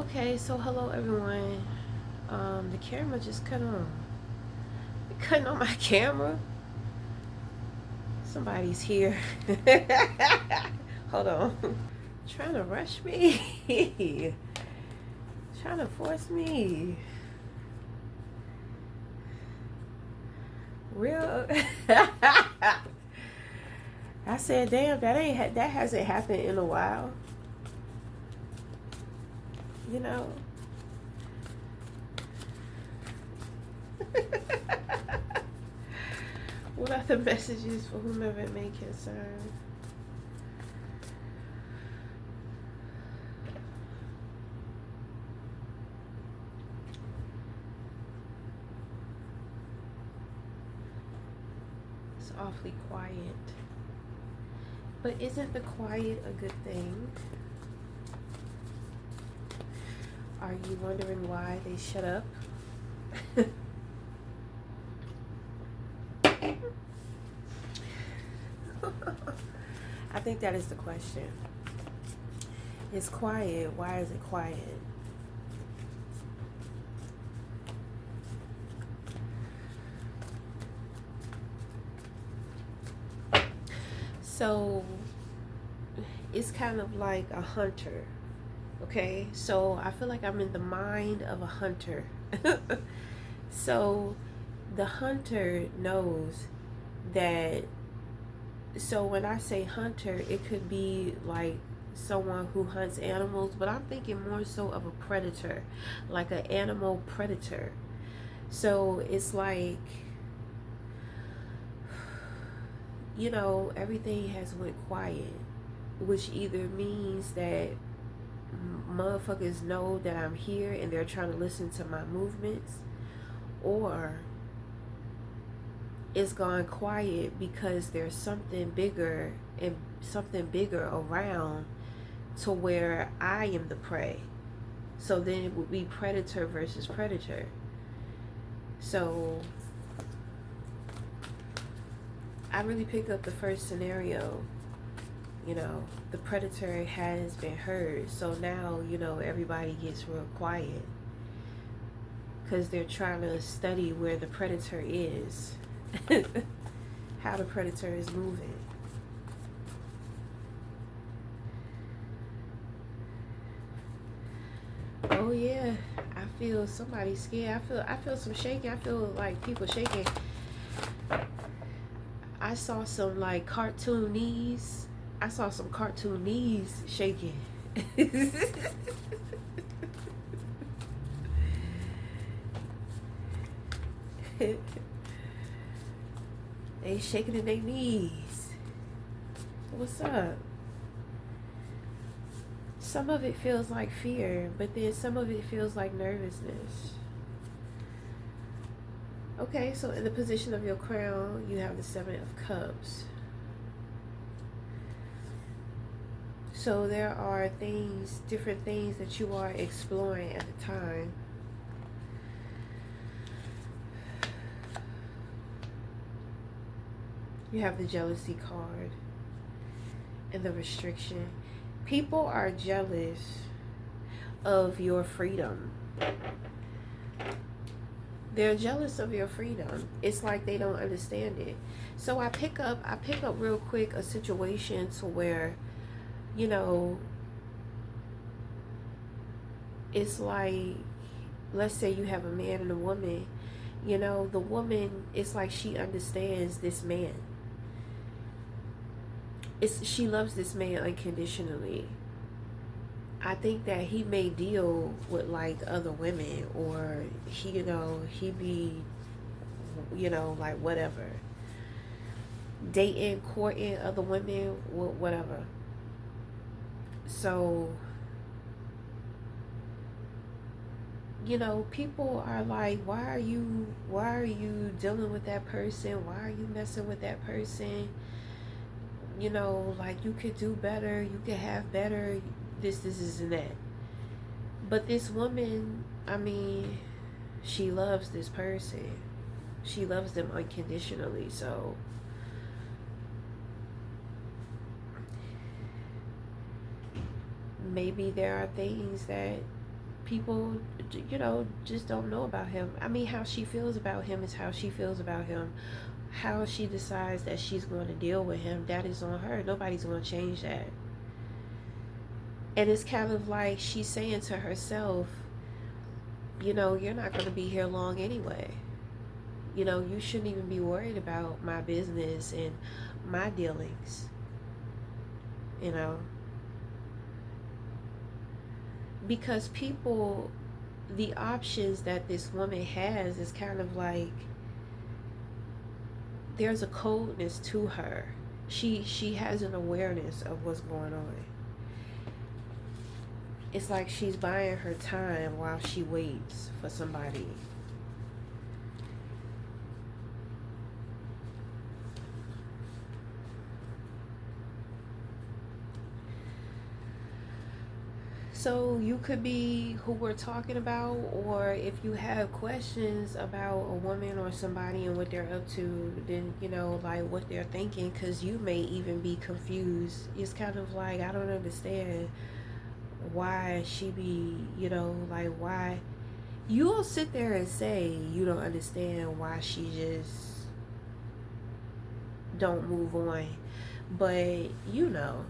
Okay, so hello everyone. The camera just cut on. Cutting on my camera. Somebody's here. Hold on. Trying to rush me. Trying to force me. Real. I said, damn, that hasn't happened in a while. You know. What are the messages for whomever it may concern? It's awfully quiet. But isn't the quiet a good thing? Are you wondering why they shut up? I think that is the question. It's quiet. Why is it quiet? So it's kind of like a hunter. Okay, so I feel like I'm in the mind of a hunter. So the hunter knows that. So when I say hunter, it could be like someone who hunts animals, but I'm thinking more so of a predator, like an animal predator. So it's like, everything has went quiet, which either means that motherfuckers know that I'm here and they're trying to listen to my movements, or it's gone quiet because there's something bigger around to where I am the prey. So then it would be predator versus predator. So I really pick up the first scenario. The predator has been heard. So now, everybody gets real quiet because they're trying to study where the predator is, how the predator is moving. Oh yeah, I feel somebody scared. I feel some shaking. I feel like people shaking. I saw some like cartoon knees. I saw some cartoon knees shaking. They shaking in their knees. What's up? Some of it feels like fear, but then some of it feels like nervousness. Okay, so in the position of your crown, you have the Seven of Cups. So there are different things that you are exploring at the time. You have the jealousy card and the restriction. People are jealous of your freedom. They're jealous of your freedom. It's like they don't understand it. So I pick up real quick a situation to where, you know, it's like, let's say you have a man and a woman. The woman, it's like she understands this man. She loves this man unconditionally. I think that he may deal with like other women, or he be, like whatever, dating, courting other women, whatever. So, people are like, why are you dealing with that person? Why are you messing with that person? Like, you could do better, you could have better, this and that. But this woman, I mean, she loves this person. She loves them unconditionally. So maybe there are things that people, you know, just don't know about him. I mean, how she feels about him is how she feels about him. How she decides that she's going to deal with him, that is on her. Nobody's going to change that. And it's kind of like she's saying to herself, you know, you're not going to be here long anyway. You know, you shouldn't even be worried about my business and my dealings, you know, because people, the options that this woman has is kind of like there's a coldness to her. She has an awareness of what's going on. It's like she's buying her time while she waits for somebody. So you could be who we're talking about, or if you have questions about a woman or somebody and what they're up to, then you know, like what they're thinking, because you may even be confused. It's kind of like, I don't understand why she be, you know, like why you'll sit there and say you don't understand why she just don't move on, but you know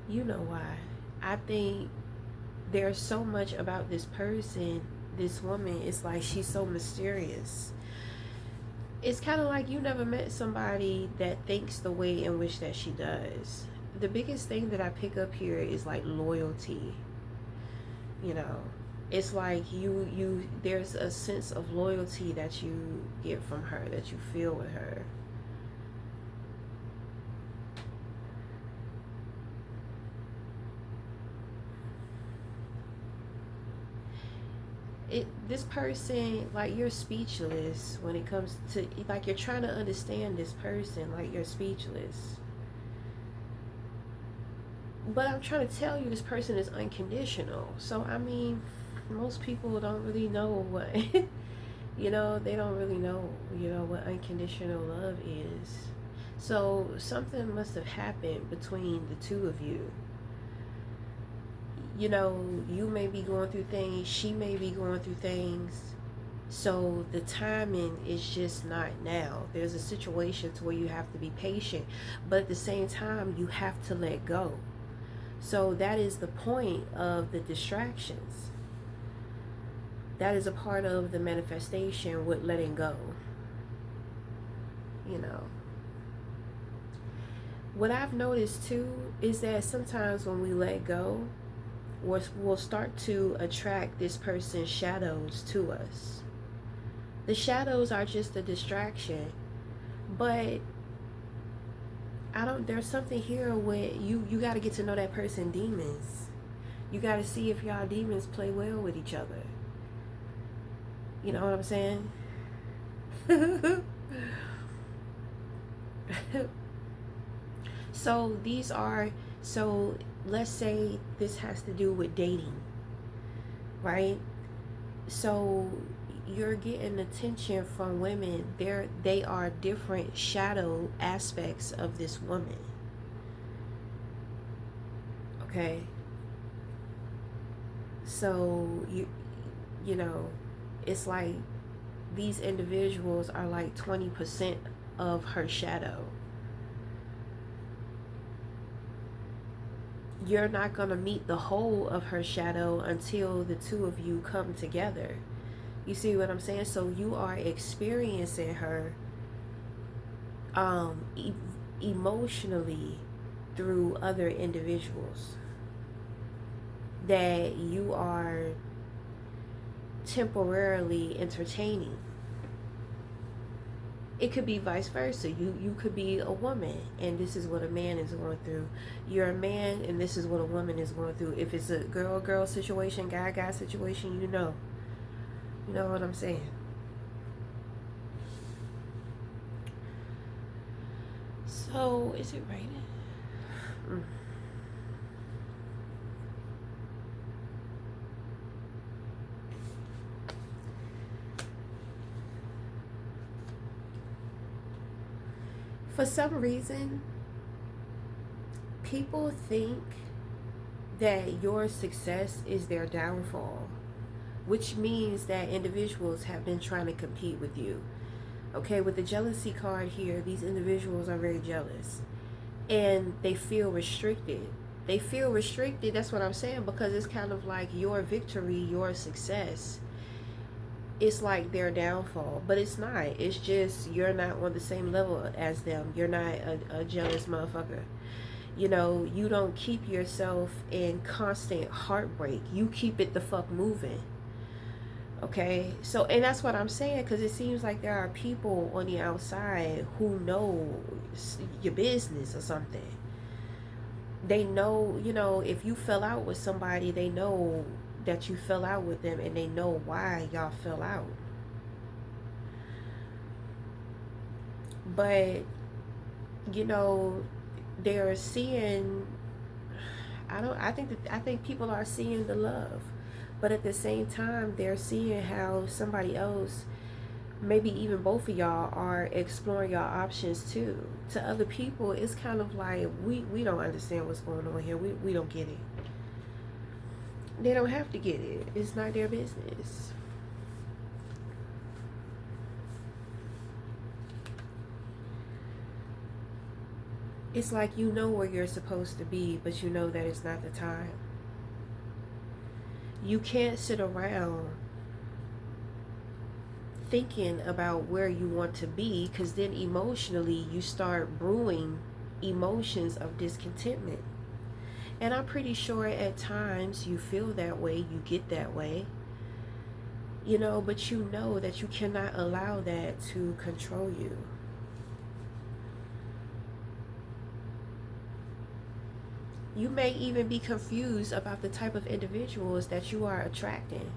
why. I think there's so much about this person, this woman. It's like she's so mysterious. It's kind of like you never met somebody that thinks the way in which that she does. The biggest thing that I pick up here is like loyalty. You know, it's like you there's a sense of loyalty that you get from her, that you feel with her. This person, like, you're speechless when it comes to, like, you're trying to understand this person, like you're speechless. But I'm trying to tell you, this person is unconditional. So I mean, most people don't really know what you know, they don't really know, you know, what unconditional love is. So something must have happened between the two of you. You know, you may be going through things, she may be going through things. So the timing is just not now. There's a situation to where you have to be patient, but at the same time, you have to let go. So that is the point of the distractions. That is a part of the manifestation with letting go. You know, what I've noticed too is that sometimes when we let go, we'll start to attract this person's shadows to us. The shadows are just a distraction, but there's something here where you got to get to know that person demons. You got to see if y'all demons play well with each other. You know what I'm saying? So let's say this has to do with dating, right? So you're getting attention from women. They are different shadow aspects of this woman. Okay. So you know, it's like these individuals are like 20% of her shadow. You're not going to meet the whole of her shadow until the two of you come together. You see what I'm saying? So you are experiencing her emotionally through other individuals that you are temporarily entertaining. It could be vice versa. You could be a woman and this is what a man is going through. You're a man and this is what a woman is going through. If it's a girl situation, guy situation, you know what I'm saying. So is it raining? For some reason, people think that your success is their downfall, which means that individuals have been trying to compete with you. Okay, with the jealousy card here, these individuals are very jealous and they feel restricted. They feel restricted, that's what I'm saying, because it's kind of like your victory, your success, it's like their downfall, but it's not. It's just you're not on the same level as them. You're not a jealous motherfucker. You know, you don't keep yourself in constant heartbreak. You keep it the fuck moving. Okay, so, and that's what I'm saying, because it seems like there are people on the outside who know your business or something. They know, you know, if you fell out with somebody, they know that you fell out with them and they know why y'all fell out. But, you know, they're seeing, I think people are seeing the love, but at the same time they're seeing how somebody else, maybe even both of y'all, are exploring your options too. To other people it's kind of like, we don't understand what's going on here. We don't get it. They don't have to get it. It's not their business. It's like, you know where you're supposed to be, but you know that it's not the time. You can't sit around thinking about where you want to be, because then emotionally you start brewing emotions of discontentment. And I'm pretty sure at times you feel that way, you get that way, you know, but you know that you cannot allow that to control you. You may even be confused about the type of individuals that you are attracting.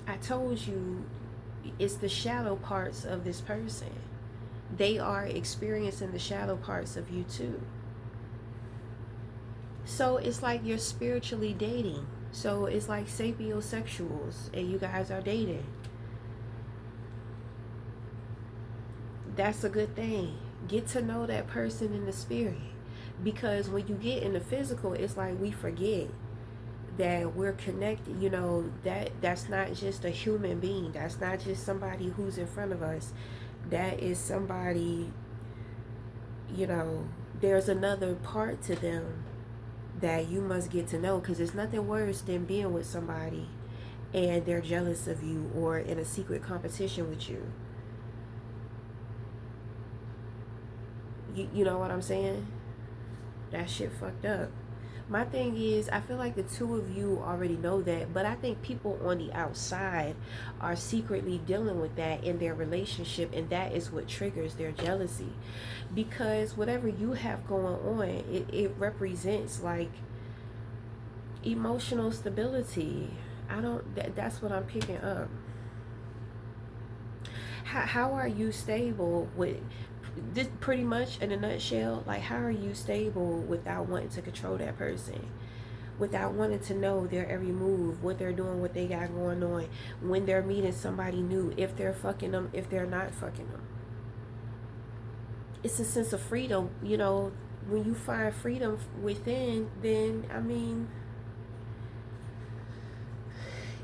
I told you, it's the shadow parts of this person. They are experiencing the shadow parts of you too. So it's like you're spiritually dating. So it's like sapiosexuals and you guys are dating. That's a good thing. Get to know that person in the spirit. Because when you get in the physical, it's like we forget that we're connected. You know, that's not just a human being. That's not just somebody who's in front of us. That is somebody, you know, there's another part to them that you must get to know, because there's nothing worse than being with somebody and they're jealous of you or in a secret competition with you. You know what I'm saying? That shit fucked up. My thing is, I feel like the two of you already know that, but I think people on the outside are secretly dealing with that in their relationship, and that is what triggers their jealousy. Because whatever you have going on, it represents like emotional stability. That's what I'm picking up. How are you stable with this, pretty much in a nutshell? Like, how are you stable without wanting to control that person, without wanting to know their every move, what they're doing, what they got going on, when they're meeting somebody new, if they're fucking them, if they're not fucking them? It's a sense of freedom, you know. When you find freedom within, then I mean,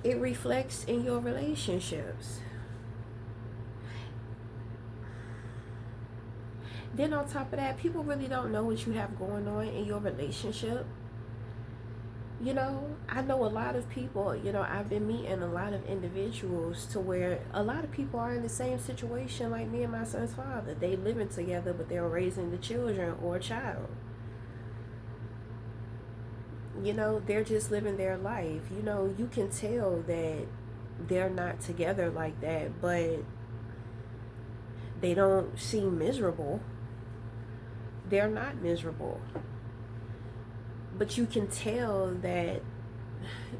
it reflects in your relationships. Then on top of that, people really don't know what you have going on in your relationship. You know, I know a lot of people, you know, I've been meeting a lot of individuals to where a lot of people are in the same situation like me and my son's father. They living together, but they're raising the children or a child. You know, they're just living their life. You know, you can tell that they're not together like that, but they don't seem miserable. They're not miserable, but you can tell that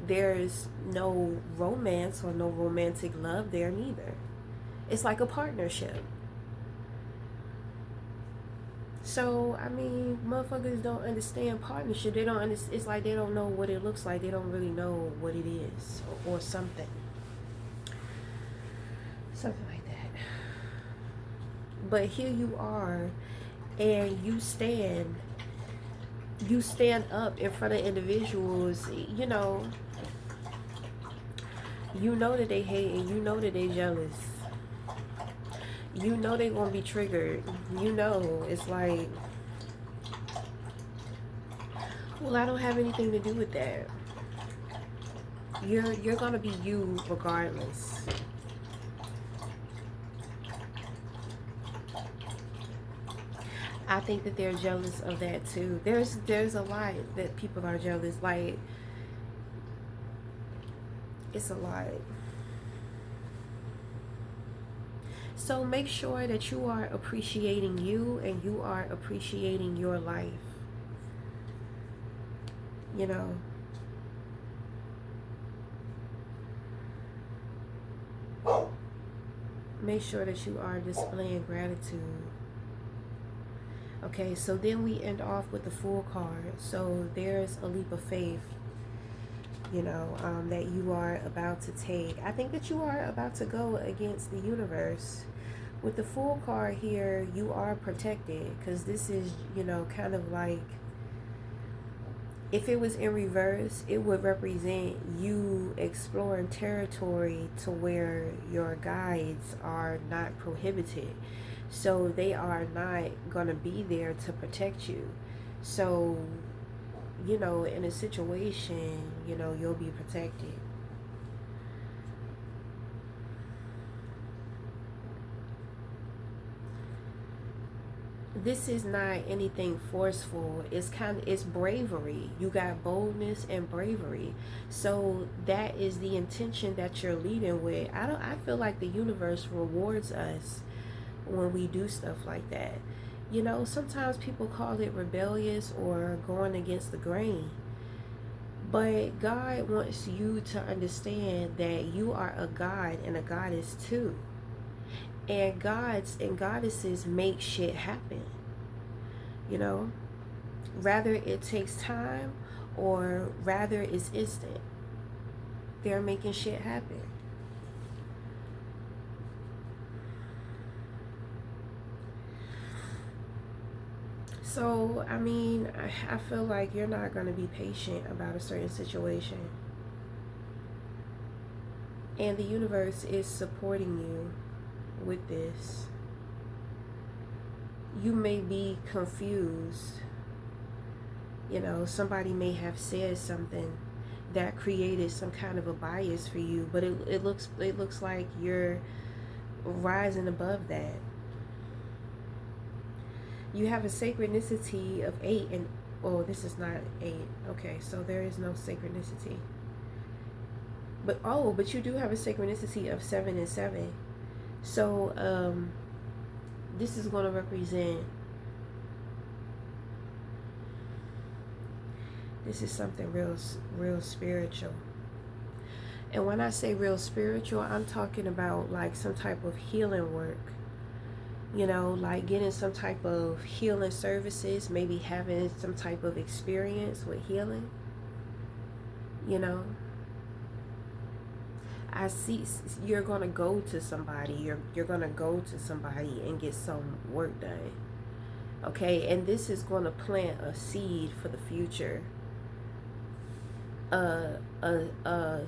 there's no romance or no romantic love there neither. It's like a partnership. So I mean, motherfuckers don't understand partnership. They don't understand. It's like they don't know what it looks like. They don't really know what it is, or something like that. But here you are, and you stand you stand up in front of individuals, you know that they hate and you know that they jealous. You know they gonna be triggered. You know, it's like, well, I don't have anything to do with that. You're gonna be you regardless. I think that they're jealous of that too. There's a lot that people are jealous. Like, it's a lot. So make sure that you are appreciating you and you are appreciating your life. You know. Make sure that you are displaying gratitude. Okay, so then we end off with the Fool card. So there's a leap of faith, that you are about to take. I think that you are about to go against the universe. With the Fool card here, you are protected because this is, kind of like, if it was in reverse, it would represent you exploring territory to where your guides are not prohibited. So they are not going to be there to protect you. So, in a situation, you'll be protected. This is not anything forceful. It's bravery. You got boldness and bravery. So that is the intention that you're leading with. I feel like the universe rewards us when we do stuff like that. Sometimes people call it rebellious or going against the grain. But God wants you to understand that you are a god and a goddess too. And gods and goddesses make shit happen. Rather it takes time or rather it's instant. They're making shit happen. So, I feel like you're not going to be patient about a certain situation. And the universe is supporting you with this. You may be confused. Somebody may have said something that created some kind of a bias for you, but it looks like you're rising above that. You have a synchronicity of 8 and this is not 8. Okay, so there is no synchronicity. But you do have a synchronicity of 7 and 7. So this is going to represent, this is something real spiritual. And when I say real spiritual, I'm talking about like some type of healing work. Like getting some type of healing services, maybe having some type of experience with healing. I see you're going to go to somebody. You're going to go to somebody and get some work done. Okay, and this is going to plant a seed for the future.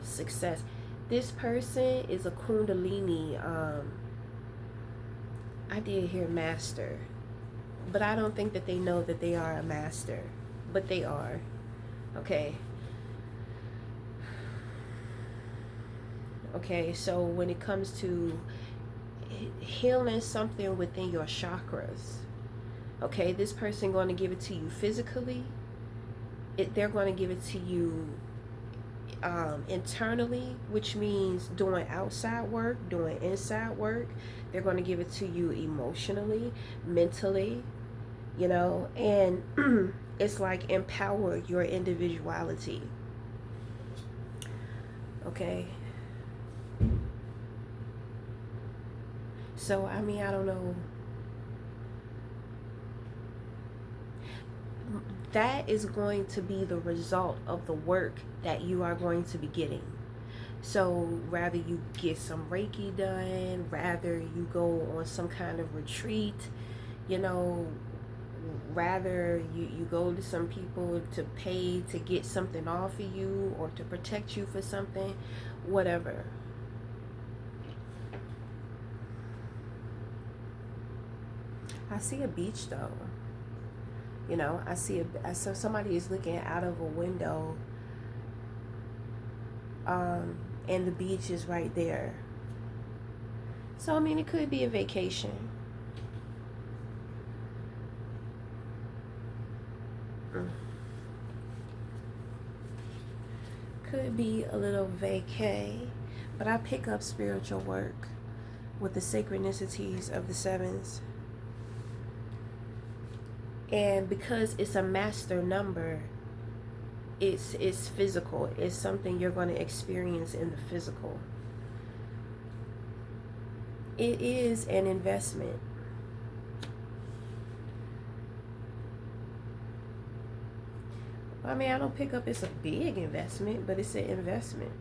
Success. This person is a Kundalini. I did hear master, but I don't think that they know that they are a master, but they are. Okay. Okay, so when it comes to healing something within your chakras, okay, this person going to give it to you physically. They're going to give it to you internally, which means doing outside work, doing inside work. They're going to give it to you emotionally, mentally, and it's like empower your individuality. Okay. So, I don't know. That is going to be the result of the work that you are going to be getting. So rather you get some Reiki done, rather you go on some kind of retreat, rather you go to some people to pay to get something off of you or to protect you for something, whatever. I see a beach though. I saw somebody is looking out of a window, and the beach is right there. So I mean, it could be a vacation. Could be a little vacay, but I pick up spiritual work with the synchronicities of the sevens. And because it's a master number, it's physical. It's something you're going to experience in the physical. It is an investment. I mean, I don't pick up it's a big investment, but it's an investment.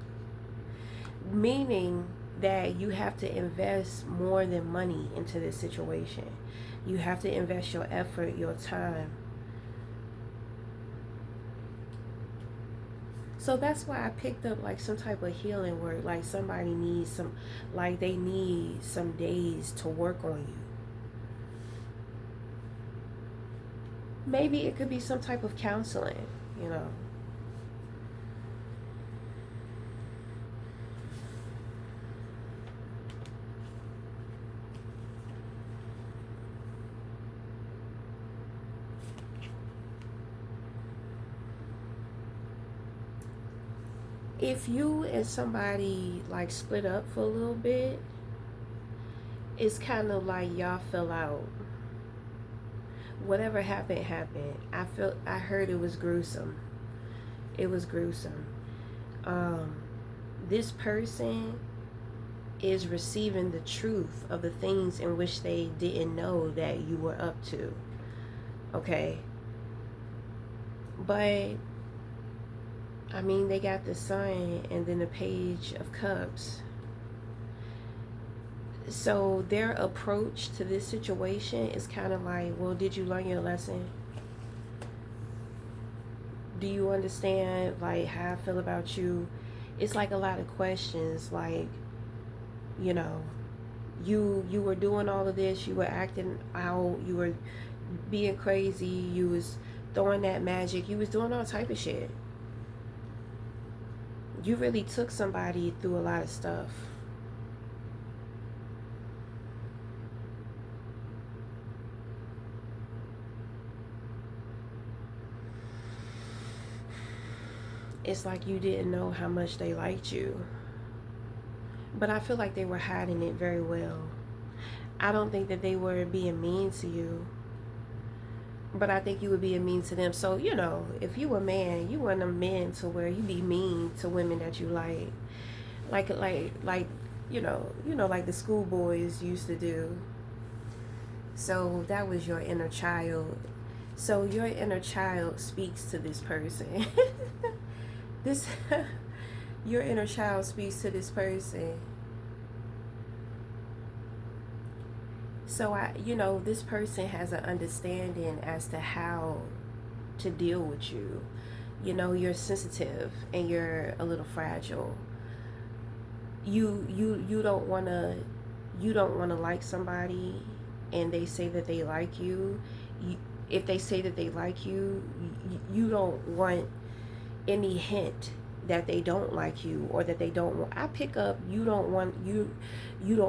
Meaning that you have to invest more than money into this situation. You have to invest your effort, your time. So that's why I picked up like some type of healing work, like somebody needs some, like they need some days to work on you. Maybe it could be some type of counseling, you know. If you and somebody like split up for a little bit, it's kind of like y'all fell out. Whatever happened happened. I heard it was gruesome. It was gruesome. This person is receiving the truth of the things in which they didn't know that you were up to. Okay? But I mean, they got the Sun and then the Page of Cups. So their approach to this situation is kind of like, well, did you learn your lesson? Do you understand like how I feel about you? It's like a lot of questions, like, you know, you were doing all of this, you were acting out, you were being crazy, you was throwing that magic, you was doing all type of shit. You really took somebody through a lot of stuff. It's like you didn't know how much they liked you. But I feel like they were hiding it very well. I don't think that they were being mean to you, but I think you were being mean to them. So, you know, if you were a man, you weren't a man to where you be mean to women that you like, like the schoolboys used to do. So that was your inner child. So your inner child speaks to this person. this, your inner child speaks to this person. So this person has an understanding as to how to deal with you. You know, you're sensitive and you're a little fragile. You don't wanna like somebody and they say that they like you. If they say that they like you, you don't want any hint that they don't like you or that they don't want. I pick up you don't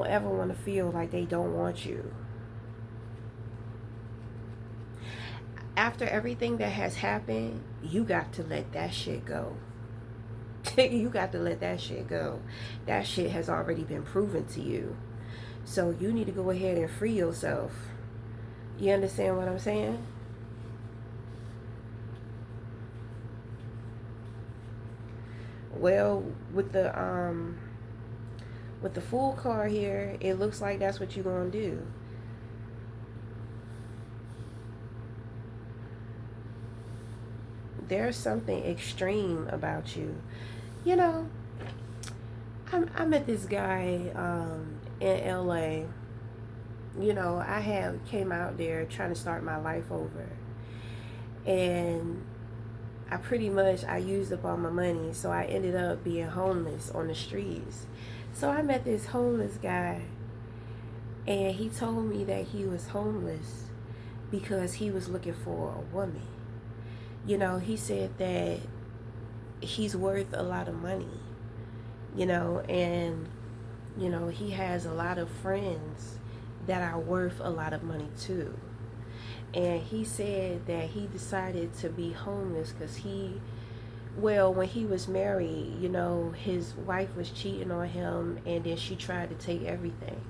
ever want to feel like they don't want you. After everything that has happened, you got to let that shit go. You got to let that shit go. That shit has already been proven to you. So you need to go ahead and free yourself. You understand what I'm saying? Well, with the Fool card here, it looks like that's what you're gonna do. There's something extreme about you. You know, I met this guy in LA. you know, I had came out there trying to start my life over, and I used up all my money, so I ended up being homeless on the streets. So I met this homeless guy, and he told me that he was homeless because he was looking for a woman. You know, he said that he's worth a lot of money, you know, and, you know, he has a lot of friends that are worth a lot of money too. And he said that he decided to be homeless because when he was married, you know, his wife was cheating on him, and then she tried to take everything,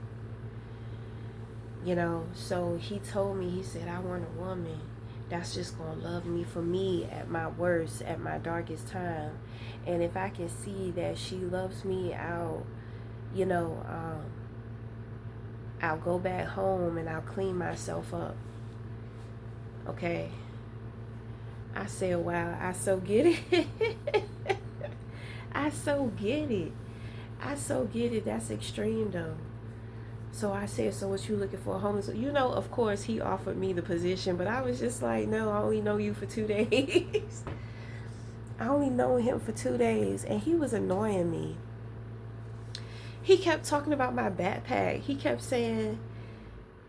you know. So he told me, he said, I want a woman that's just gonna love me for me at my worst, at my darkest time. And if I can see that she loves me, you know, I'll go back home and I'll clean myself up. Okay. I said, wow, I so get it. I so get it. I so get it. That's extreme though. So I said, so what you looking for, homeless? You know, of course he offered me the position, but I was just like, no, I only know you for 2 days. I only know him for 2 days, and he was annoying me. He kept talking about my backpack. He kept saying,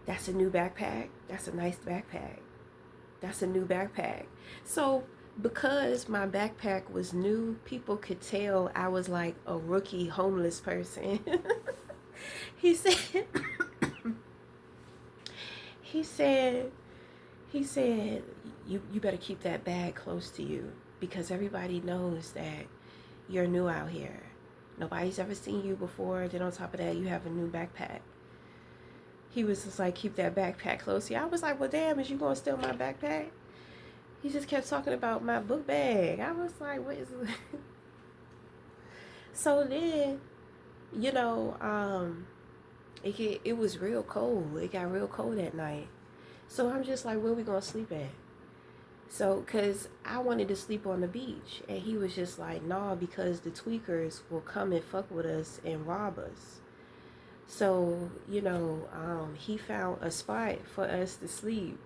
that's a new backpack. That's a nice backpack. That's a new backpack. So because my backpack was new, people could tell I was like a rookie homeless person. He said, he said, he said, you better keep that bag close to you because everybody knows that you're new out here. Nobody's ever seen you before. Then on top of that, you have a new backpack. He was just like, keep that backpack close to you. I was like, well, damn, is you going to steal my backpack? He just kept talking about my book bag. I was like, what is it? So then, you know, it was real cold. It got real cold at night. So I'm just like, where we going to sleep at? So, because I wanted to sleep on the beach. And he was just like, nah, because the tweakers will come and fuck with us and rob us. So, you know, he found a spot for us to sleep.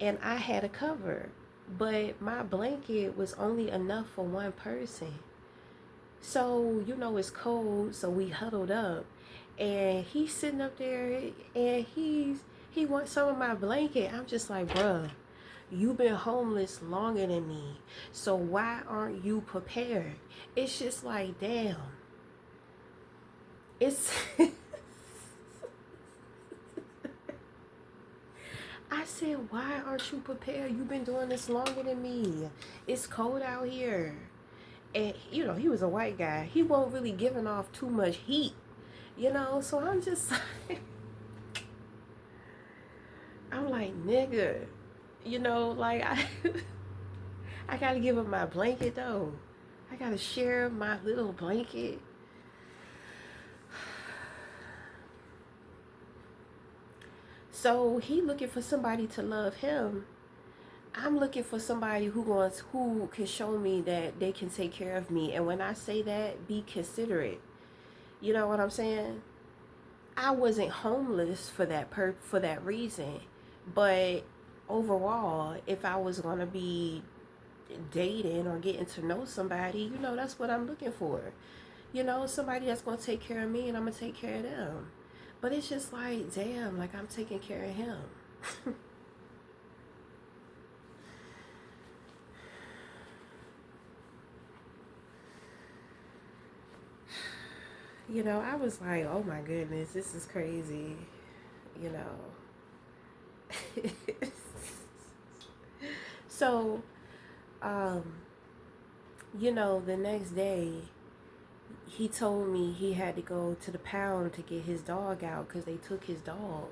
And I had a cover. But my blanket was only enough for one person. So, you know, it's cold. So we huddled up. And he's sitting up there and he wants some of my blanket. I'm just like, bruh, you've been homeless longer than me. So why aren't you prepared? It's just like, damn. It's I said, why aren't you prepared? You've been doing this longer than me. It's cold out here. And, you know, he was a white guy. He wasn't really giving off too much heat, you know? So I'm just like, I'm like, nigga, you know, like, I gotta give him my blanket, though. I gotta share my little blanket. So he looking for somebody to love him. I'm looking for somebody who can show me that they can take care of me. And when I say that, be considerate. You know what I'm saying? I wasn't homeless for that reason, but overall, if I was gonna be dating or getting to know somebody, you know, that's what I'm looking for. You know, somebody that's gonna take care of me and I'm gonna take care of them. But it's just like, damn, like I'm taking care of him. You know, I was like, oh my goodness, this is crazy. You know. So, um, you know, the next day, he told me he had to go to the pound to get his dog out because they took his dog.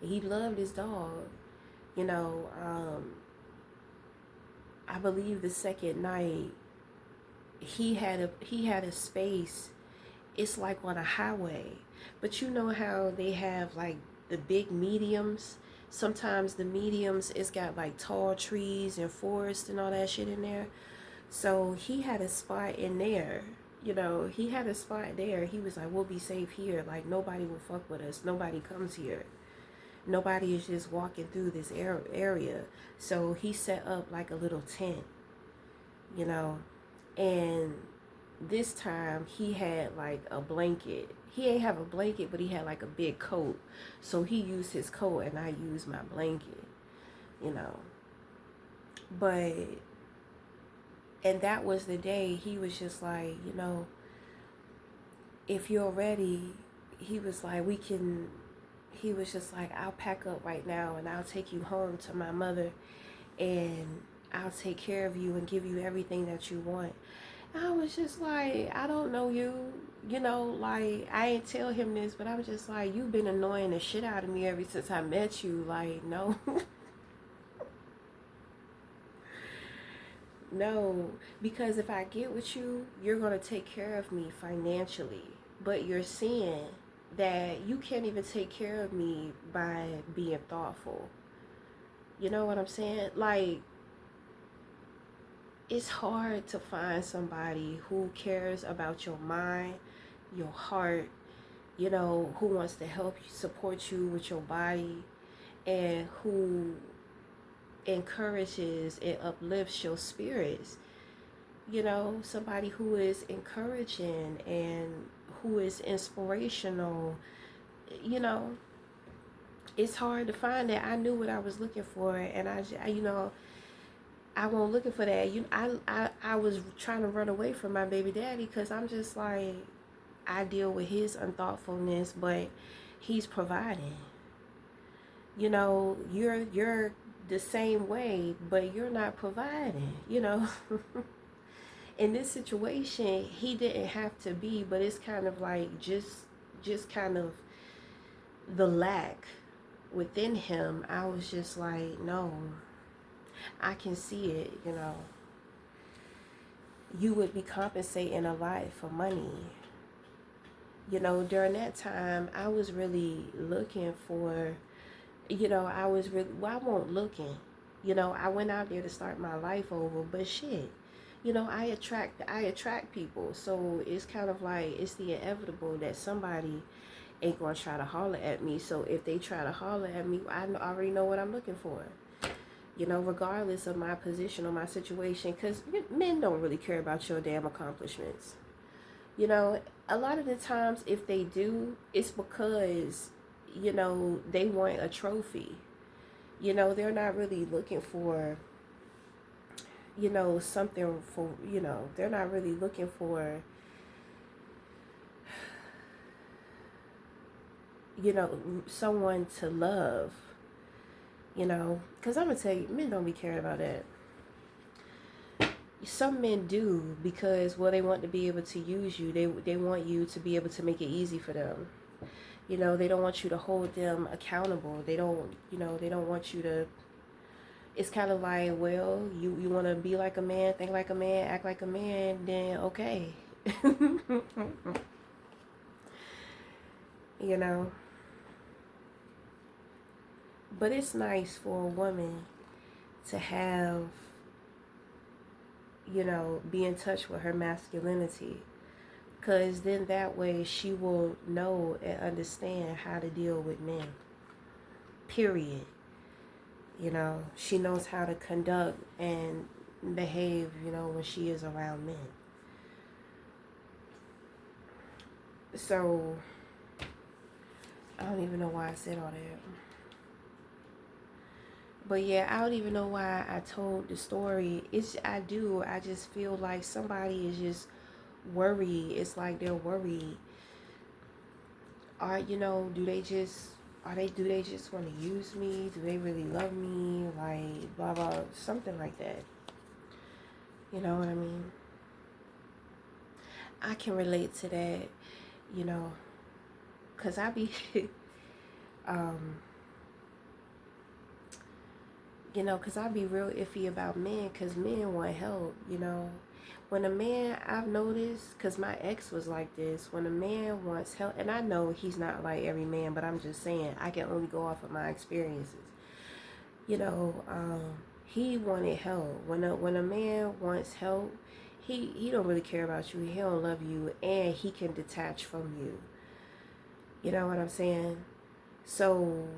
He loved his dog. You know, I believe the second night he had a space. It's like on a highway, but you know how they have like the big mediums. Sometimes the mediums, it's got like tall trees and forest and all that shit in there. So he had a spot in there. You know, he had a spot there. He was like, we'll be safe here. Like, nobody will fuck with us. Nobody comes here. Nobody is just walking through this area. So he set up like a little tent, you know, and this time he had like a blanket. He ain't have a blanket, but he had like a big coat. So he used his coat and I used my blanket, you know. But, and that was the day he was just like, you know, if you're ready, he was like, he was just like, I'll pack up right now and I'll take you home to my mother and I'll take care of you and give you everything that you want. I was just like, I don't know you, you know, like, I ain't tell him this, but I was just like, you've been annoying the shit out of me ever since I met you. Like, no. No, because if I get with you, you're going to take care of me financially. But you're seeing that you can't even take care of me by being thoughtful. You know what I'm saying? Like, it's hard to find somebody who cares about your mind, your heart, you know, who wants to help you, support you with your body, and who encourages and uplifts your spirits. You know, somebody who is encouraging and who is inspirational. You know, it's hard to find that. I knew what I was looking for, and you know, I wasn't looking for that. I was trying to run away from my baby daddy because I'm just like, I deal with his unthoughtfulness, but he's providing. You know, you're the same way, but you're not providing, you know. In this situation, he didn't have to be, but it's kind of like just kind of the lack within him. I was just like, no, I can see it, you know. You would be compensating a lot for money. You know, during that time, I was really looking for, you know, I wasn't looking. You know, I went out there to start my life over, but shit, you know, I attract people. So it's kind of like, it's the inevitable that somebody ain't gonna try to holler at me. So if they try to holler at me, I already know what I'm looking for. You know, regardless of my position or my situation, because men don't really care about your damn accomplishments. You know, a lot of the times if they do, it's because, you know, they want a trophy. You know, they're not really looking for, you know, something for, you know, they're not really looking for, you know, someone to love, you know, because I'm going to tell you, men don't be caring about that. Some men do because, well, they want to be able to use you. They want you to be able to make it easy for them. You know, they don't want you to hold them accountable. They don't, you know, they don't want you to, it's kind of like, well, you want to be like a man, think like a man, act like a man, then okay. You know. But it's nice for a woman to have, you know, be in touch with her masculinity. Because then that way she will know and understand how to deal with men. Period. You know, she knows how to conduct and behave, you know, when she is around men. So, I don't even know why I said all that. But yeah, I don't even know why I told the story. I just feel like somebody is just worried. It's like they're worried. You know, do they just want to use me? Do they really love me? Like, blah, blah, something like that. You know what I mean? I can relate to that, you know, because I be, you know, because I be real iffy about men because men want help, you know. When a man, I've noticed, because my ex was like this, when a man wants help, and I know he's not like every man, but I'm just saying, I can only go off of my experiences. You know, he wanted help. When a man wants help, he don't really care about you. He don't love you, and he can detach from you. You know what I'm saying? So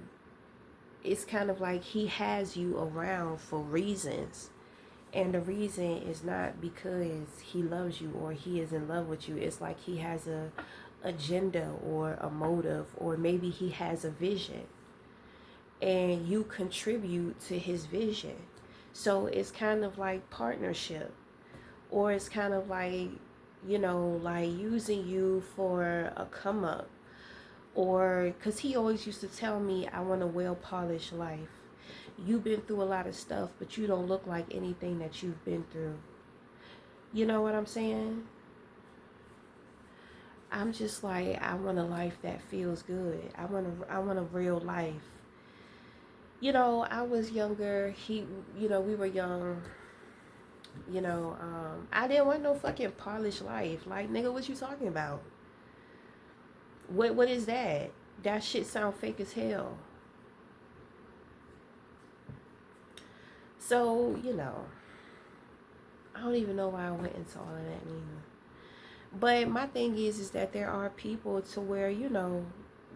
it's kind of like he has you around for reasons. And the reason is not because he loves you or he is in love with you. It's like he has a agenda or a motive, or maybe he has a vision and you contribute to his vision. So it's kind of like partnership, or it's kind of like, like using you for a come up. Or because he always used to tell me, I want a well polished life. You've been through a lot of stuff, but you don't look like anything that you've been through. You know what I'm saying? I'm just like, I want a life that feels good. I want a real life. I was younger. We were young. I didn't want no fucking polished life. Like, nigga, what you talking about? What is that? That shit sound fake as hell. So, I don't even know why I went into all of that anymore. But my thing is that there are people to where,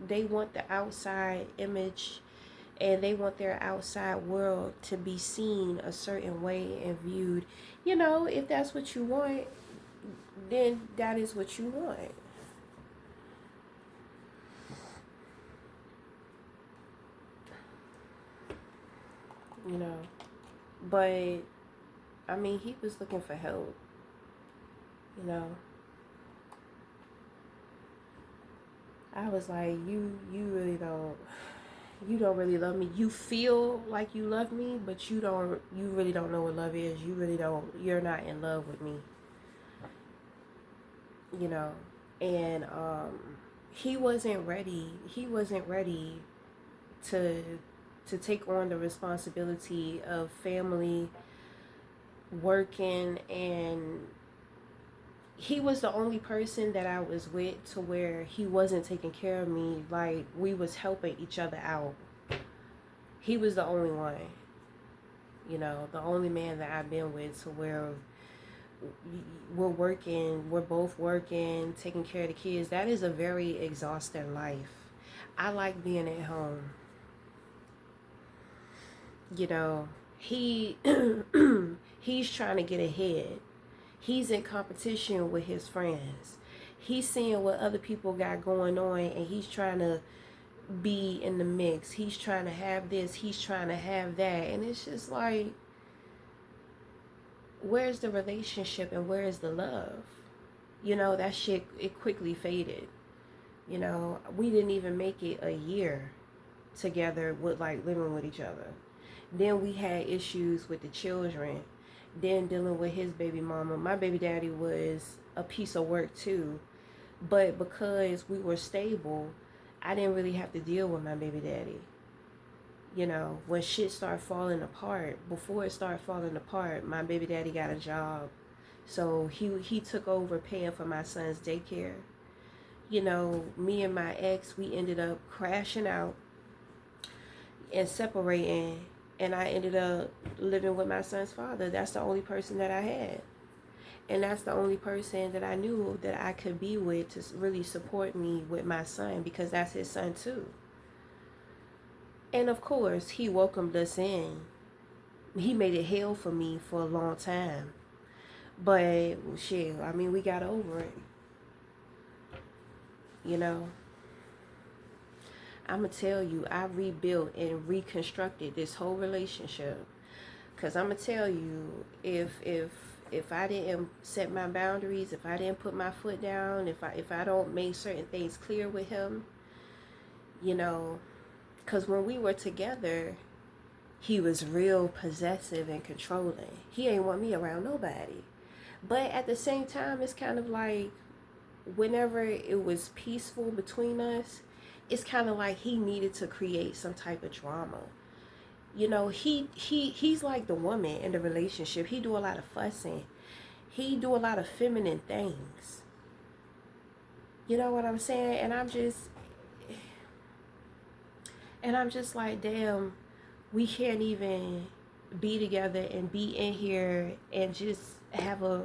they want the outside image and they want their outside world to be seen a certain way and viewed. If that's what you want, then that is what you want. But I mean, he was looking for help. I was like, you really don't really love me. You feel like you love me, but you really don't know what love is. You're not in love with me. And he wasn't ready to take on the responsibility of family, working, and he was the only person that I was with to where he wasn't taking care of me. Like, we was helping each other out. He was the only one, the only man that I've been with to where we're both working, taking care of the kids. That is a very exhausting life. I like being at home. He he's trying to get ahead. He's in competition with his friends. He's seeing what other people got going on, and he's trying to be in the mix. He's trying to have this, he's trying to have that. And it's just like, where's the relationship and where's the love? That shit, it quickly faded. We didn't even make it a year together with, like, living with each other. Then we had issues with the children. Then dealing with his baby mama. My baby daddy was a piece of work too. But because we were stable, I didn't really have to deal with my baby daddy. When shit started falling apart, before it started falling apart, my baby daddy got a job. So he took over paying for my son's daycare. Me and my ex, we ended up crashing out and separating. And I ended up living with my son's father. That's the only person that I had. And that's the only person that I knew that I could be with to really support me with my son, because that's his son too. And of course, he welcomed us in. He made it hell for me for a long time. But shit, I mean, we got over it. I'm going to tell you, I rebuilt and reconstructed this whole relationship. Because I'm going to tell you, if I didn't set my boundaries, if I didn't put my foot down, if I don't make certain things clear with him, because when we were together, he was real possessive and controlling. He ain't want me around nobody. But at the same time, it's kind of like, whenever it was peaceful between us, it's kind of like he needed to create some type of drama. He's like the woman in the relationship. He do a lot of fussing. He do a lot of feminine things. You know what I'm saying? And I'm just like, damn, we can't even be together and be in here and just have a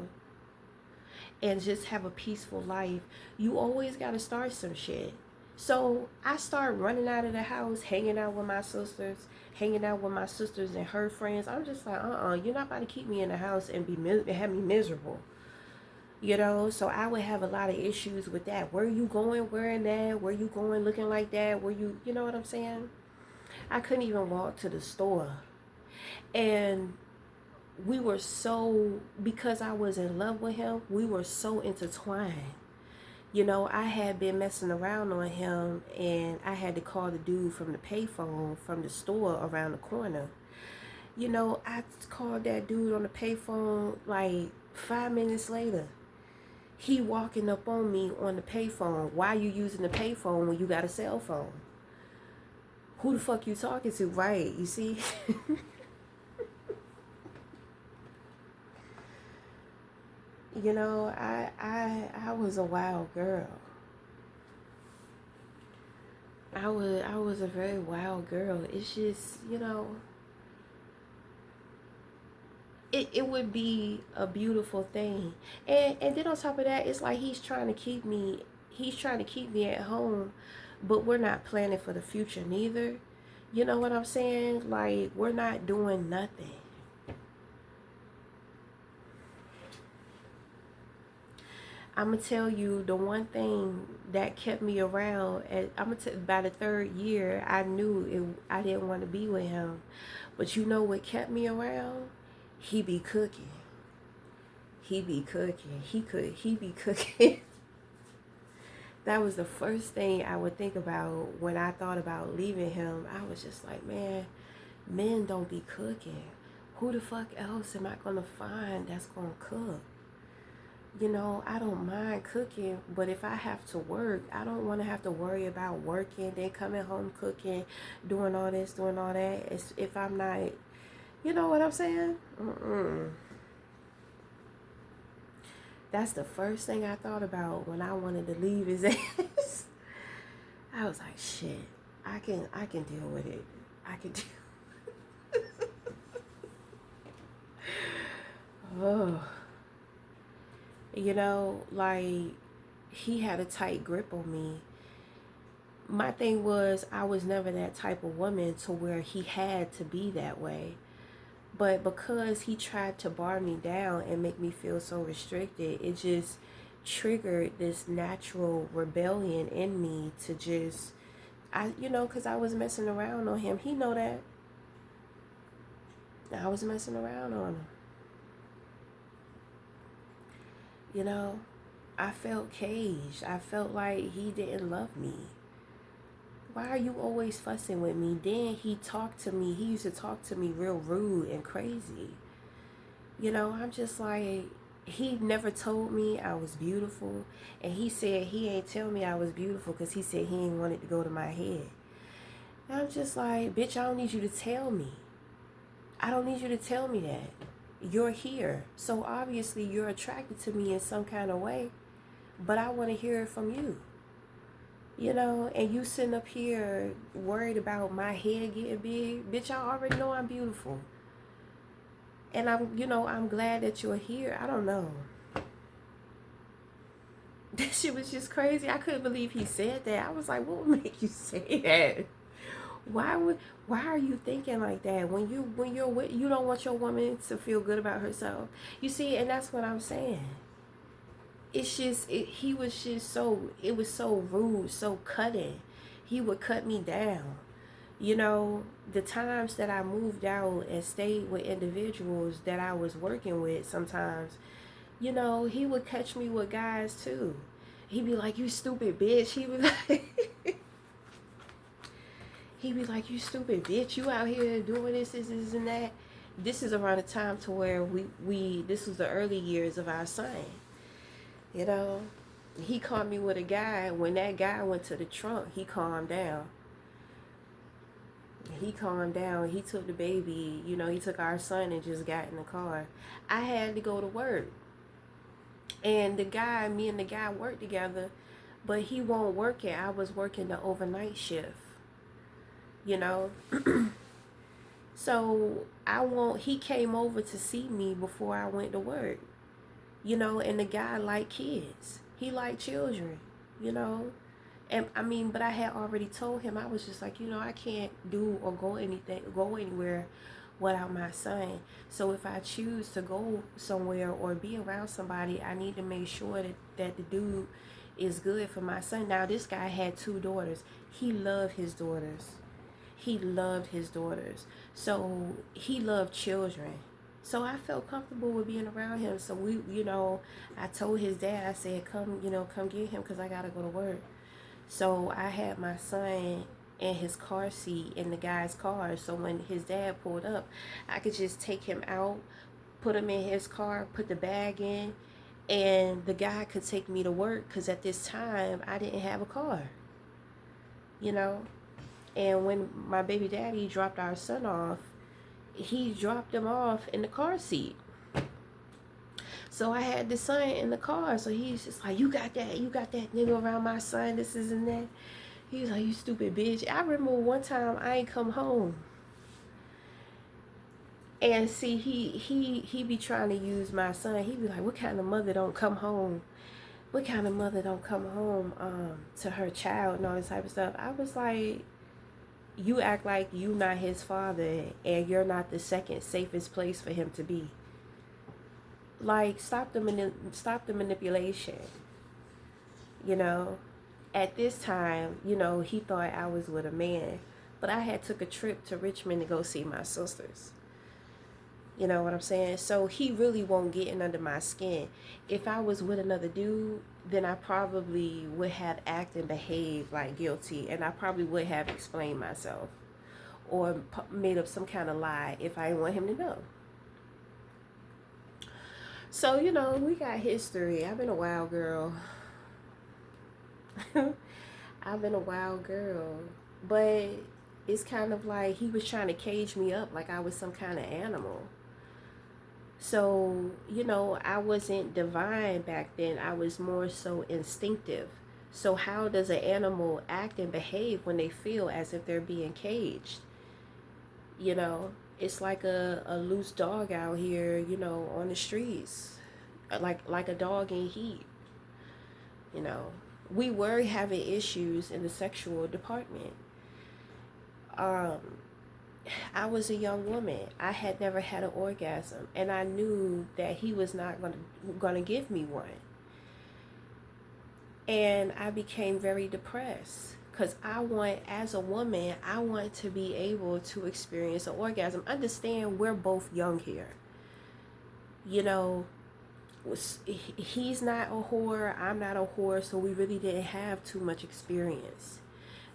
peaceful life. You always got to start some shit. So I started running out of the house, hanging out with my sisters and her friends. I'm just like, you're not about to keep me in the house and have me miserable. You know, so I would have a lot of issues with that. Where are you going wearing that? Where you going looking like that? You know what I'm saying? I couldn't even walk to the store. And we were so, because I was in love with him, we were so intertwined. You know, I had been messing around on him, and I had to call the dude from the payphone from the store around the corner. You know, I called that dude on the payphone like 5 minutes later. He walking up on me on the payphone. Why you using the payphone when you got a cell phone? Who the fuck you talking to? Right, you see? You know, I was a wild girl. I was a very wild girl. It's just, you know, it would be a beautiful thing. And then on top of that, it's like he's trying to keep me at home, but we're not planning for the future neither. You know what I'm saying? Like, we're not doing nothing. I'm gonna tell you the one thing that kept me around. By the third year, I knew I didn't want to be with him. But you know what kept me around? He be cooking. He be cooking. He be cooking. That was the first thing I would think about when I thought about leaving him. I was just like, man, men don't be cooking. Who the fuck else am I gonna find that's gonna cook? You know, I don't mind cooking, but if I have to work, I don't want to have to worry about working, then coming home cooking, doing all this, doing all that. If I'm not, you know what I'm saying? That's the first thing I thought about when I wanted to leave his ass. I was like, shit, I can deal with it. I can deal. Oh. You know, like, he had a tight grip on me. My thing was, I was never that type of woman to where he had to be that way. But because he tried to bar me down and make me feel so restricted, it just triggered this natural rebellion in me to just, because I was messing around on him. He know that. I was messing around on him. You know, I felt caged. I felt like he didn't love me. Why are you always fussing with me? Then he used to talk to me real rude and crazy. You know, I'm just like, he never told me I was beautiful. And he said he ain't tell me I was beautiful because he said he ain't want it to go to my head. And I'm just like, bitch, I don't need you to tell me. I don't need you to tell me that. You're here. So obviously you're attracted to me in some kind of way. But I want to hear it from you. You know, and you sitting up here worried about my head getting big. Bitch, I already know I'm beautiful. And I'm glad that you're here. I don't know. That shit was just crazy. I couldn't believe he said that. I was like, what would make you say that? Why are you thinking like that? When you don't want your woman to feel good about herself. You see, and that's what I'm saying. It's just, it was so rude, so cutting. He would cut me down. You know, the times that I moved out and stayed with individuals that I was working with sometimes, you know, he would catch me with guys too. He'd be like, you stupid bitch. He'd be like, you stupid bitch. You out here doing this, and that. This is around the time to where this was the early years of our son. You know, he caught me with a guy. When that guy went to the trunk, he calmed down. He took the baby, he took our son and just got in the car. I had to go to work. And me and the guy worked together, but he won't work it. I was working the overnight shift, you know. So he came over to see me before I went to work, and the guy liked kids. He liked children, And I mean, but I had already told him, I was just like, I can't do or go anywhere without my son. So if I choose to go somewhere or be around somebody, I need to make sure that the dude is good for my son. Now, this guy had 2 daughters. He loved his daughters. He loved his daughters. So he loved children. So I felt comfortable with being around him. So I told his dad, I said, come get him because I got to go to work. So I had my son in his car seat in the guy's car. So when his dad pulled up, I could just take him out, put him in his car, put the bag in, and the guy could take me to work because at this time I didn't have a car, you know. And when my baby daddy dropped our son off, he dropped him off in the car seat. So I had the son in the car. So he's just like, you got that nigga around my son, this isn't that. He's like, you stupid bitch. I remember one time I ain't come home. And see, he be trying to use my son. He be like, what kind of mother don't come home? What kind of mother don't come home to her child and all this type of stuff? I was like, you act like you not his father and you're not the second safest place for him to be. Like, stop the manipulation. At this time, he thought I was with a man, but I had took a trip to Richmond to go see my sisters. You know what I'm saying? So he really won't get in under my skin. If I was with another dude, then I probably would have acted and behaved like guilty, and I probably would have explained myself or made up some kind of lie if I didn't want him to know. So, we got history. I've been a wild girl. I've been a wild girl. But it's kind of like he was trying to cage me up like I was some kind of animal. So, I wasn't divine back then. I was more so instinctive. So how does an animal act and behave when they feel as if they're being caged? It's like a loose dog out here, on the streets, like a dog in heat. We were having issues in the sexual department. I was a young woman. I had never had an orgasm, and I knew that he was not gonna give me one. And I became very depressed because as a woman, I want to be able to experience an orgasm. Understand, we're both young here. He's not a whore, I'm not a whore, so we really didn't have too much experience.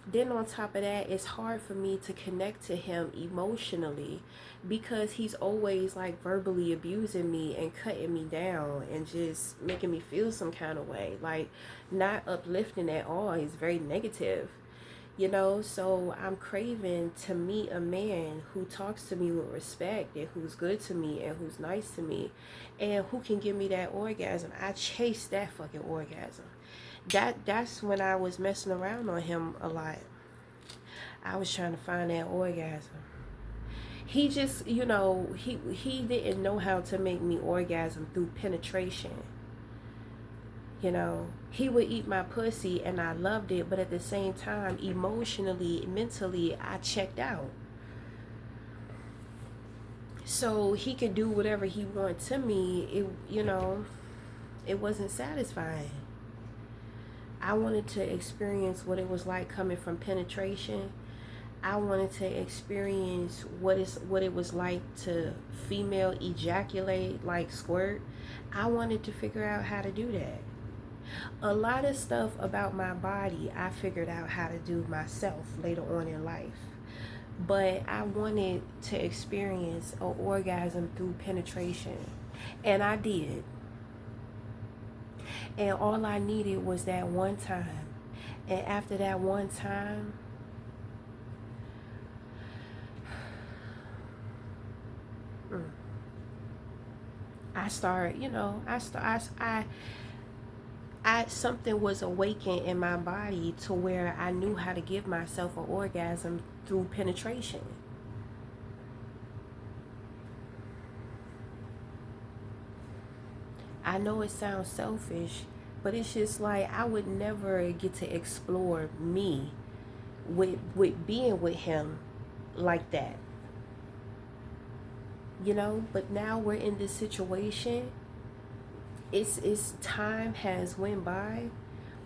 Then on top of that, it's hard for me to connect to him emotionally because he's always like verbally abusing me and cutting me down and just making me feel some kind of way, like not uplifting at all. He's very negative, so I'm craving to meet a man who talks to me with respect and who's good to me and who's nice to me and who can give me that orgasm. I chase that fucking orgasm. That's when I was messing around on him a lot. I was trying to find that orgasm. He just, he didn't know how to make me orgasm through penetration. He would eat my pussy and I loved it, but at the same time, emotionally, mentally, I checked out. So he could do whatever he wanted to me. It wasn't satisfying. I wanted to experience what it was like coming from penetration. I wanted to experience what it was like to female ejaculate, like squirt. I wanted to figure out how to do that. A lot of stuff about my body I figured out how to do myself later on in life. But I wanted to experience an orgasm through penetration. And I did. And all I needed was that one time. And after that one time, I started, something was awakened in my body to where I knew how to give myself an orgasm through penetration. I know it sounds selfish, But it's just like I would never get to explore me with being with him like that, you know. But now we're in this situation. It's time has went by.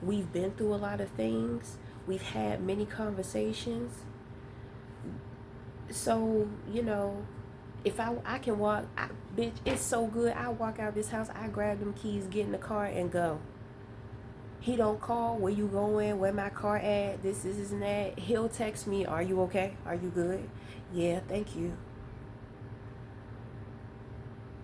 We've been through a lot of things. We've had many conversations. So, you know, if I can walk, bitch, it's so good. I walk out this house, I grab them keys, get in the car, and go. He don't call, where you going, where my car at, this and that. He'll text me, are you okay? Are you good? Yeah, thank you.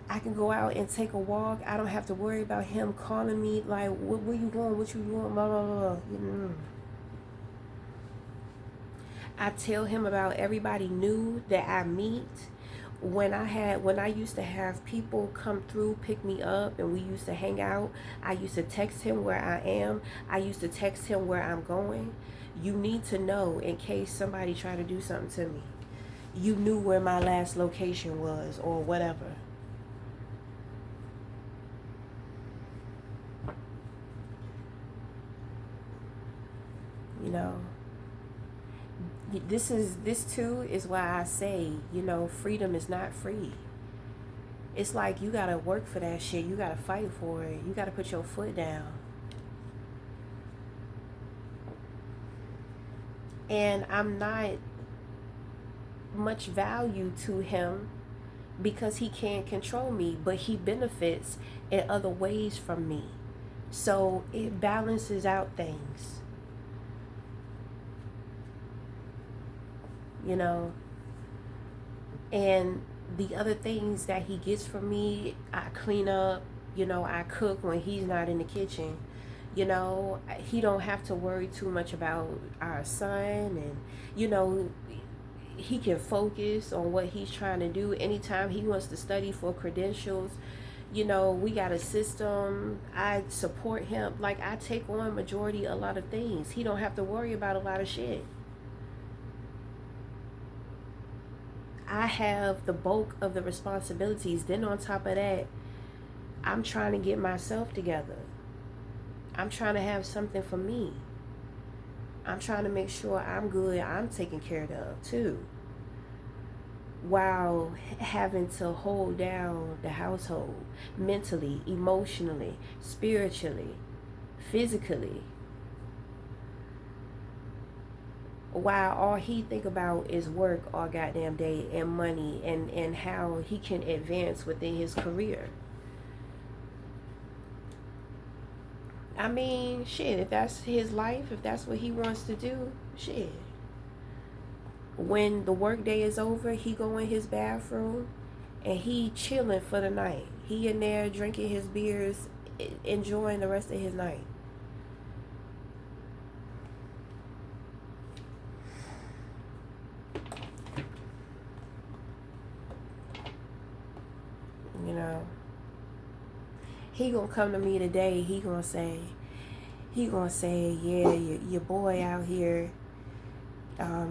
I can go out and take a walk. I don't have to worry about him calling me like, where you going? What you doing? Blah, blah, blah. I tell him about everybody new that I meet. When I used to have people come through, pick me up, and we used to hang out, I used to text him where I am. I used to text him where I'm going. You need to know in case somebody try to do something to me. You knew where my last location was or whatever. You know, this too is why I say, you know, freedom is not free. It's like you gotta work for that shit. You gotta fight for it. You gotta put your foot down. And I'm not much value to him because he can't control me, but he benefits in other ways from me. So it balances out things. You know, and the other things that he gets from me, I clean up, you know, I cook when he's not in the kitchen. You know, he don't have to worry too much about our son, and you know, he can focus on what he's trying to do. Anytime he wants to study for credentials, you know, we got a system. I support him. Like, I take on majority a lot of things. He don't have to worry about a lot of shit. I have the bulk of the responsibilities. Then on top of that, I'm trying to get myself together. I'm trying to have something for me. I'm trying to make sure I'm good, I'm taken care of too, while having to hold down the household mentally, emotionally, spiritually, physically, while all he think about is work all goddamn day and money and how he can advance within his career. I mean, shit, if that's his life, if that's what he wants to do, shit. When the work day is over, he go in his bathroom and he chilling for the night. He in there drinking his beers, enjoying the rest of his night. You know, he gonna come to me today. He gonna say, yeah, your boy out here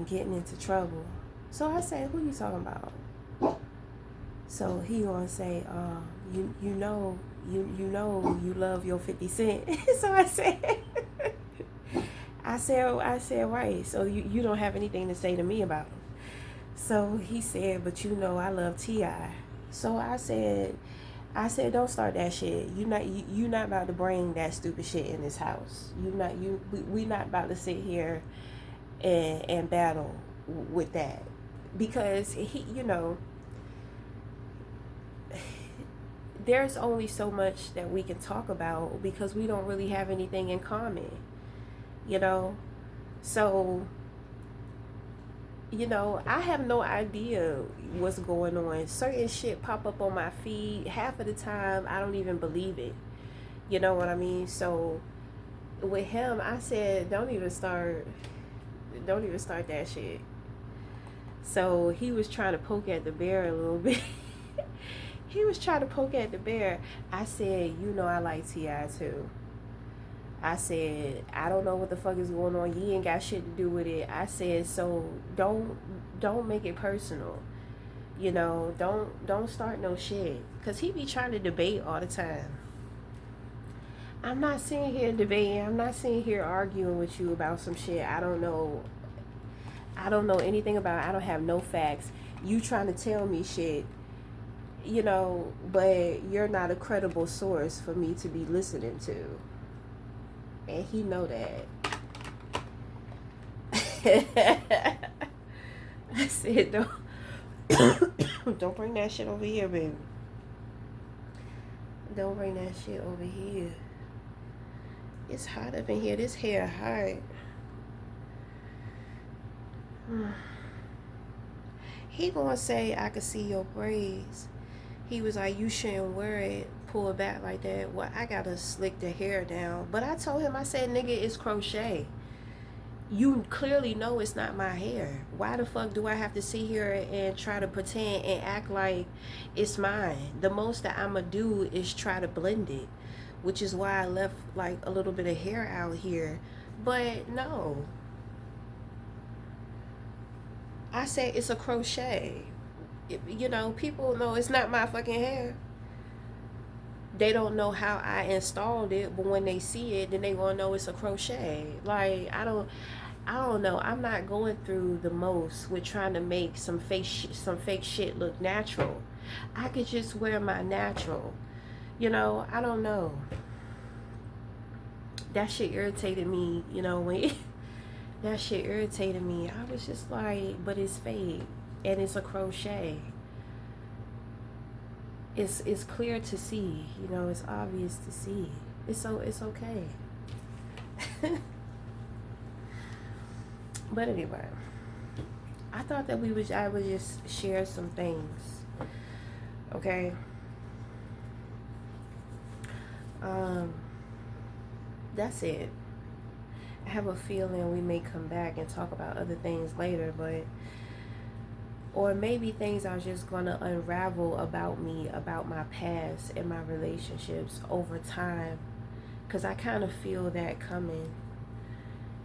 getting into trouble. So I said, who you talking about? So he gonna say, you know you love your 50 Cent. So I said, right. So you don't have anything to say to me about him. So he said, but you know I love T.I. So I said, don't start that shit. You not about to bring that stupid shit in this house. We not about to sit here and battle with that, because he, you know, there's only so much that we can talk about because we don't really have anything in common, you know. So, you know, I have no idea what's going on. Certain shit pop up on my feed. Half of the time, I don't even believe it. You know what I mean? So, with him, I said, don't even start that shit. So, he was trying to poke at the bear a little bit. He was trying to poke at the bear. I said, you know I like T.I. too. I said, I don't know what the fuck is going on. You ain't got shit to do with it. I said, so don't make it personal. You know, don't start no shit. Cause he be trying to debate all the time. I'm not sitting here debating. I'm not sitting here arguing with you about some shit I don't know. I don't know anything about. I don't have no facts. You trying to tell me shit, but you're not a credible source for me to be listening to. And he know that. I said, don't bring that shit over here, baby. Don't bring that shit over here. It's hot up in here. This hair hot. He gonna say I could see your braids. He was like, you shouldn't wear it, pull it back like that. Well, I gotta slick the hair down. But I told him, I said, nigga, it's crochet. You clearly know it's not my hair. Why the fuck do I have to sit here and try to pretend and act like it's mine? The most that I'ma do is try to blend it, which is why I left like a little bit of hair out here. But no, I said it's a crochet. People know it's not my fucking hair. They don't know how I installed it, but when they see it, then they gonna know it's a crochet. Like, I don't know. I'm not going through the most with trying to make some fake shit look natural. I could just wear my natural. I don't know. That shit irritated me, when that shit irritated me. I was just like, but it's fake and it's a crochet. It's clear to see, it's obvious to see. It's okay. But anyway, I thought that I would just share some things. Okay. That's it. I have a feeling we may come back and talk about other things later, or maybe things are just gonna unravel about me, about my past and my relationships over time, because I kind of feel that coming,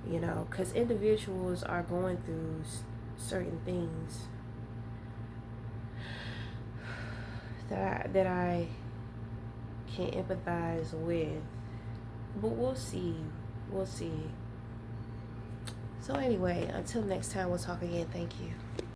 because individuals are going through certain things that I can empathize with, but we'll see. So anyway, until next time, we'll talk again. Thank you.